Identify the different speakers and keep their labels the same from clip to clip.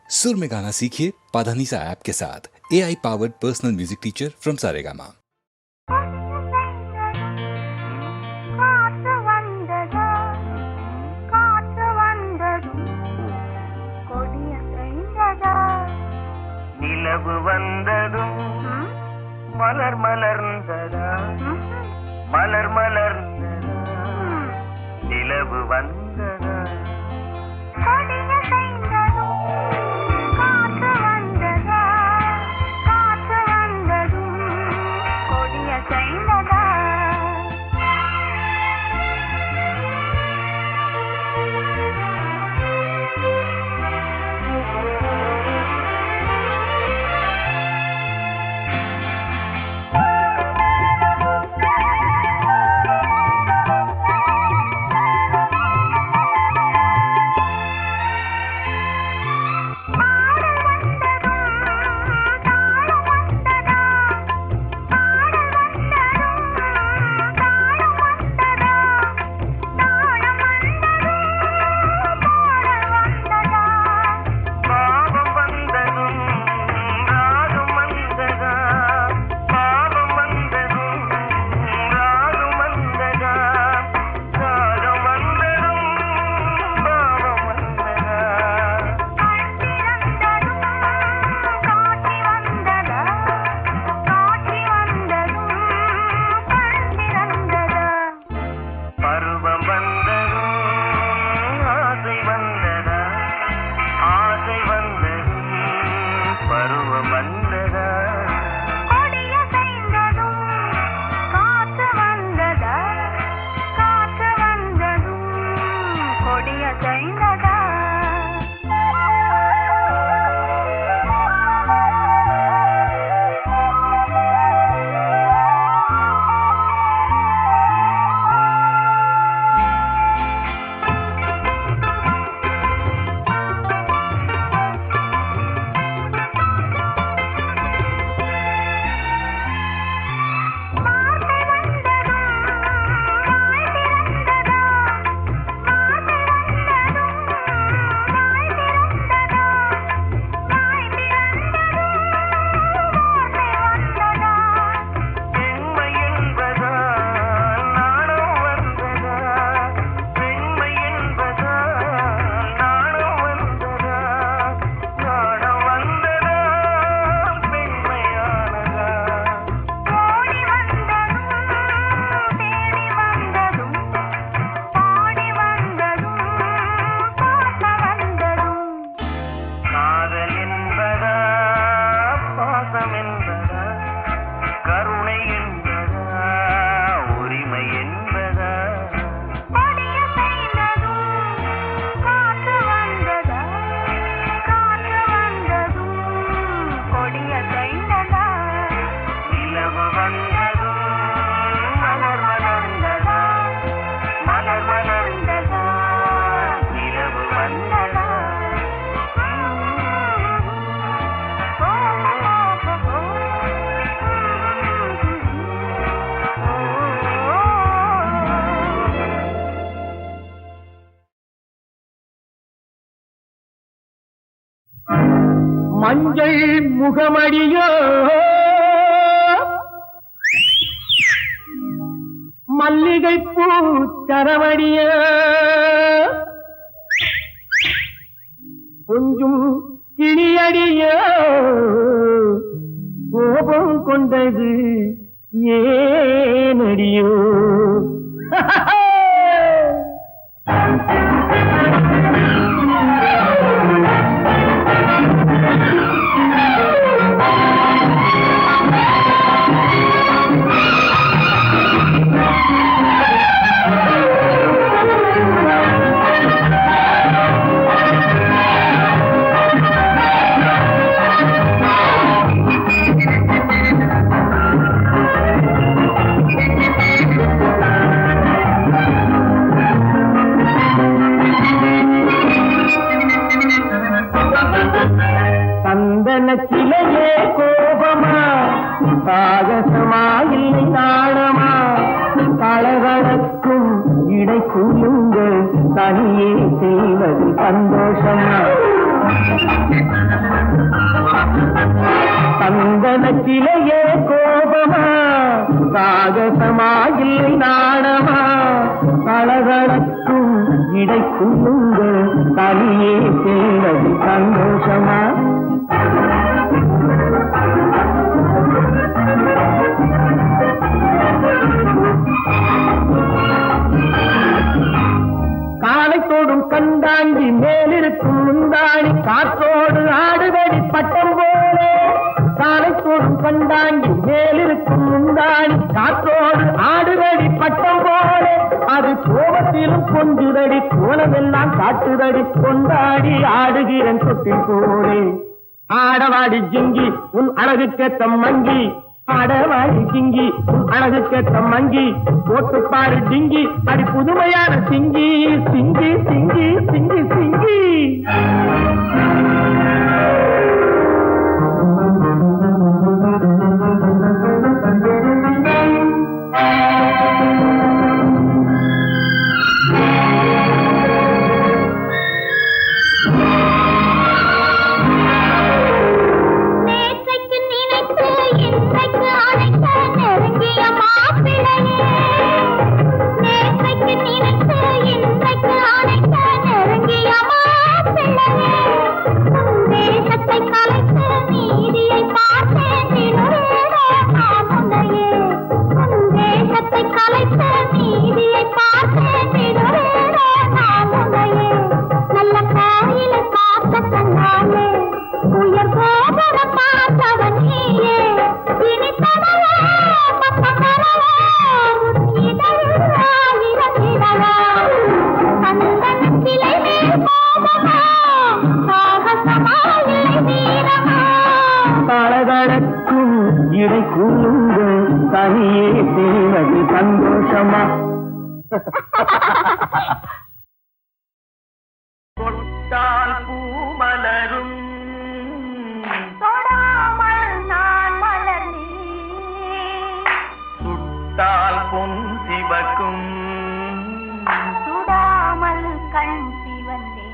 Speaker 1: सुर में गाना सीखिए पाधानीसा ऐप के साथ। AI powered personal music teacher from Saregama.
Speaker 2: நிலவு வந்ததும் மலர் மலர்ந்ததா மலர் மலர்ந்ததா நிலவு வந்ததா கொடிய செய்ததும் காற்று வந்ததா காற்று வந்ததும் கொடிய செய்ததா
Speaker 3: மஞ்சள் முகமடியோ மல்லிகை பூ சரவடியோ கொஞ்சம் கிளியடியோ கோபம் கொண்டது ஏனடியோ சிலையே கோபமா சாகசமா இல்லை தாளமா தளவழக்கும் இடை குழுங்கள் தனியே செய்வது சந்தோஷமா சந்தனத்திலேயே கோபமா சாகசமா இல்லை நாடமா பலதளக்கும் இடைக்குள்ளுங்க தனியே தேவது சந்தோஷமா காலைத்தோடும் கண்டாண்டி மேலிருக்கும் முந்தாணி காற்றோடு ஆடுவடி பட்டம் போல காலைத்தோடும் கண்டாண்டி மேலிருக்கும் முந்தாணி காற்றோடு ஆடுவடி பட்டம் போல அது கோபத்திலும் கொஞ்சுதடி கோலமெல்லாம் காட்டுதடி கொண்டாடி ஆடுகிறன் சொட்டில் போலே ஆடவாடி ஜிங்கி உன் அழகுக்கேத்த மங்கி ஆடவாடி ஜிங்கி உன் அழகுக்கேத்த மங்கி போட்டு பாரு டிங்கி அடி புதுமையான சிங்கி சிங்கி சிங்கி சிங்கி சிங்கி பலதளக்கும் இடைக்குள்ளுங்க தனியே தேவது சந்தோஷமா
Speaker 2: தொட்டால் பூமலரும்
Speaker 4: தொடாமல் நான் மலர்ந்தேன்
Speaker 2: சுட்டால் பொன் சிவக்கும்
Speaker 4: சுடாமல் கண் சிவந்தேன்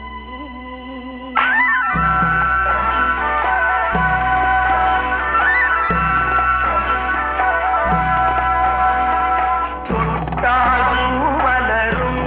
Speaker 2: தொட்டால் பூமலரும்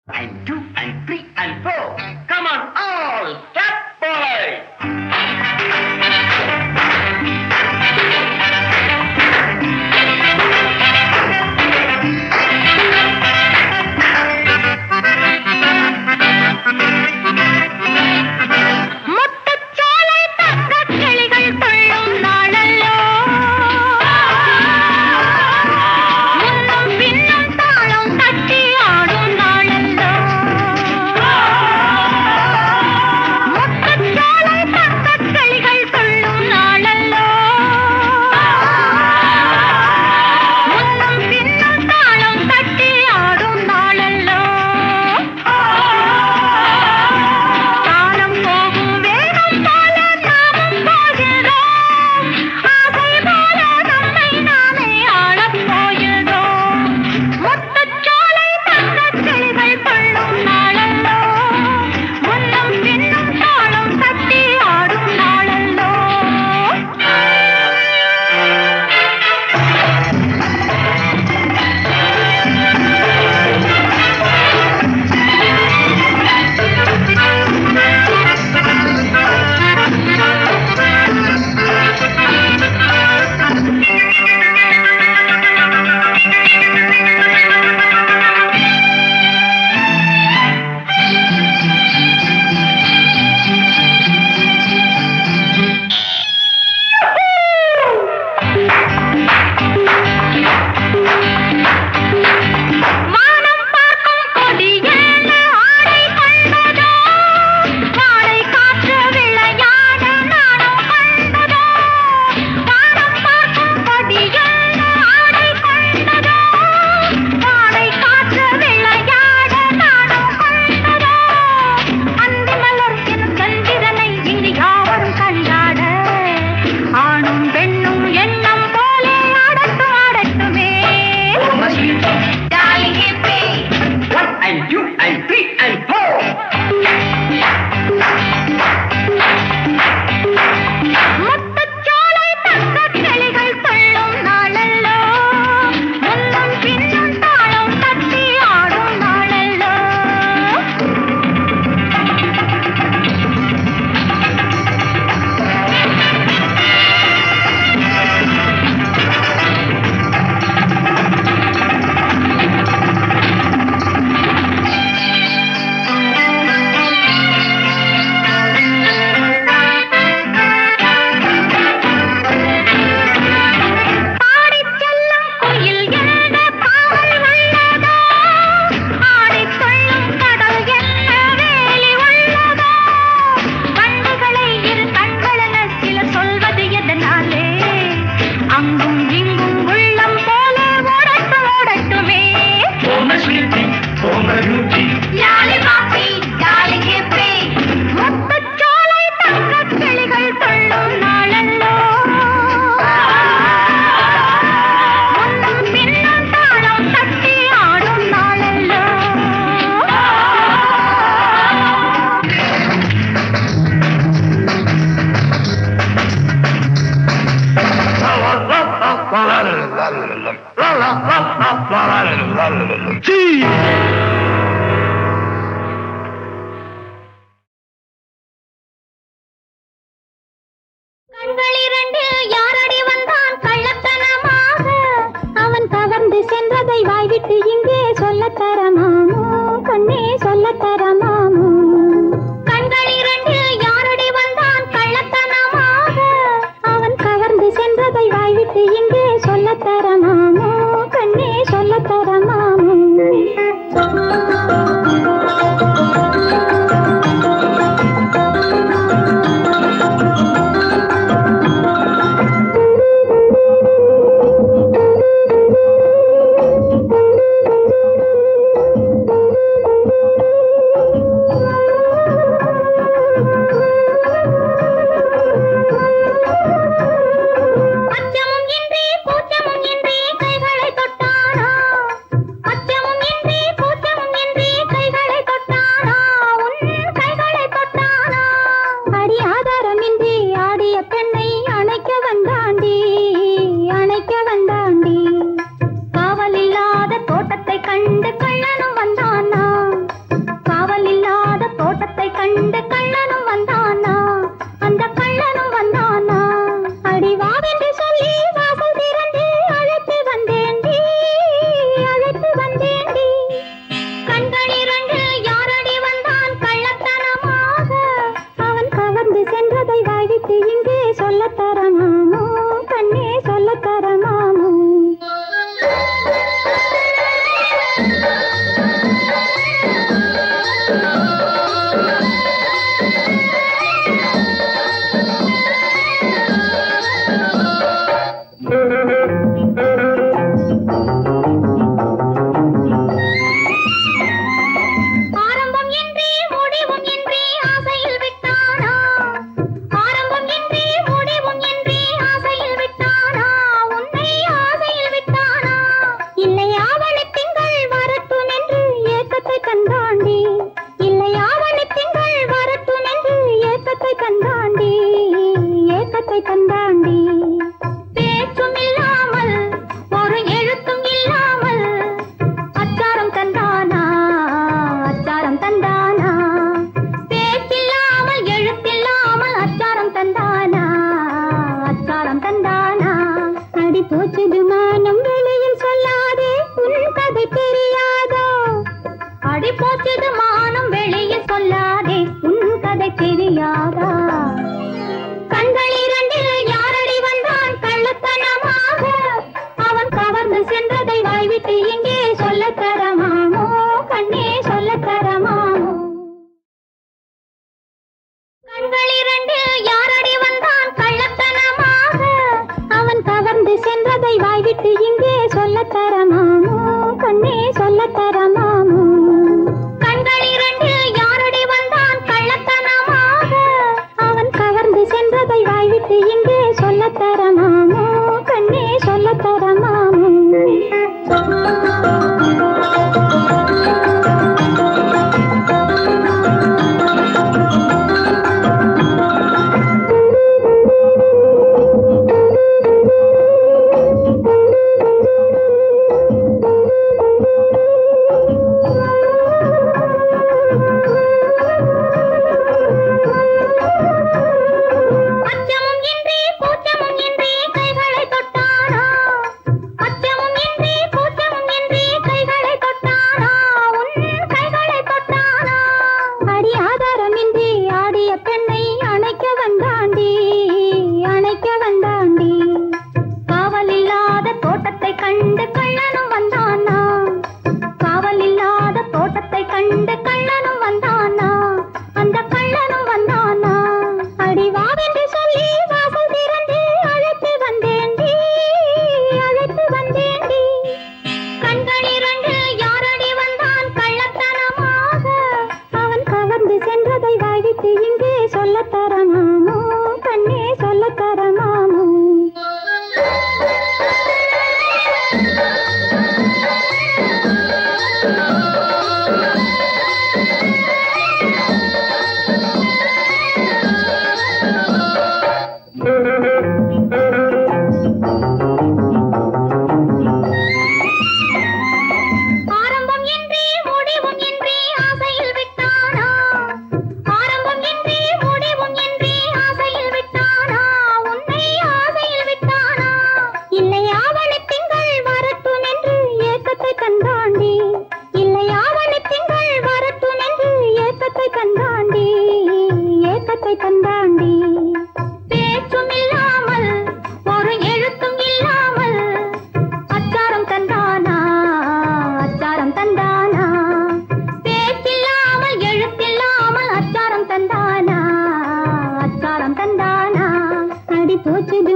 Speaker 3: And 2 and 3 and 4. Come on, all step forward.
Speaker 4: முத்துச்சோலை தங்கக் கிளிகள் துள்ளும் நாளல்லோ முன்னும் பின்னும் தாளம் தட்டி ஆடும் நாளல்லோ முத்துச்சோலை தங்கக் கிளிகள் துள்ளும் நாளல்லோ முன்னும் பின்னும் தாளம் தட்டி ஆடும் நாளல்லோ காலம் போகும் வேகம் போல நாமும் போகிறோம் ஆசை போல நம்மை நாமே ஆளப் போகிறோம் முத்துச்சோலை தங்கக் கிளிகள் துள்ளும் நாளல்லோ முன்னும் பின்னும் தாளம் தட்டி ஆடும் நாளல்லோ வானம் பார்க்கும் கொடியேன ஆடை கொண்டதோ வாடை காற்று விளையாட நானும் கண்டதோ வானம் பார்க்கும் கொடியேன ஆடை கொண்டதோ வாடை காற்று விளையாட நானும் கண்டதோ அந்தி மலர் எனும் சந்திரனை இங்கு யாவரும் கண்டாட ஆணும் பெண்ணும் எண்ணம் போலே ஆடட்டும் ஆடட்டுமே Jolly hippie.
Speaker 3: 1 and 2 and 3 and 4.
Speaker 4: முத்துச்சோலை தங்கக் கிளிகள் துள்ளும் நாளல்லோ முன்னும் பின்னும் தாளம் தட்டி ஆடும் நாளல்லோ பாடிச் செல்லும் குயில் என்ன காவல் உள்ளதோ ஆடிக் கொள்ளும் கடல் என்ன வேலி உள்ளதோ கண்ணுகளை இரு கண்களென சிலர் சொல்வது எதனாலே அங்கும் இங்கும் உள்ளம் போல ஓடட்டும் ஓடட்டுமே ஜாலி பாப்பி ஜாலி ஹிப்பி முத்துச்சோலை தங்கக் கிளிகள் துள்ளும் நாளல்லோ முன்னும் பின்னும் தாளம் தட்டி ஆடும் நாளல்லோ கண்களிரண்டில் யாரடி வந்தான் கள்ளத்தனமாக அவன் கவர்ந்து சென்றதை வாய்விட்டு இங்கே சொல்லத்தரமாமோ கண்ணே சொல்லத்தரமாமோ கண்களிரண்டில் யாரடி வந்தான் கள்ளத்தனமாக அவன் கவர்ந்து சென்றதை வாய்விட்டு இங்கே சொல்லத்தரமாமோ கண்ணே சொல்லத்தரமாமோ அச்சமும் இன்றி கூச்சமும் இன்றி கைகளை தொட்டானோ அச்சமும் இன்றி கூச்சமும் இன்றி தோச்சது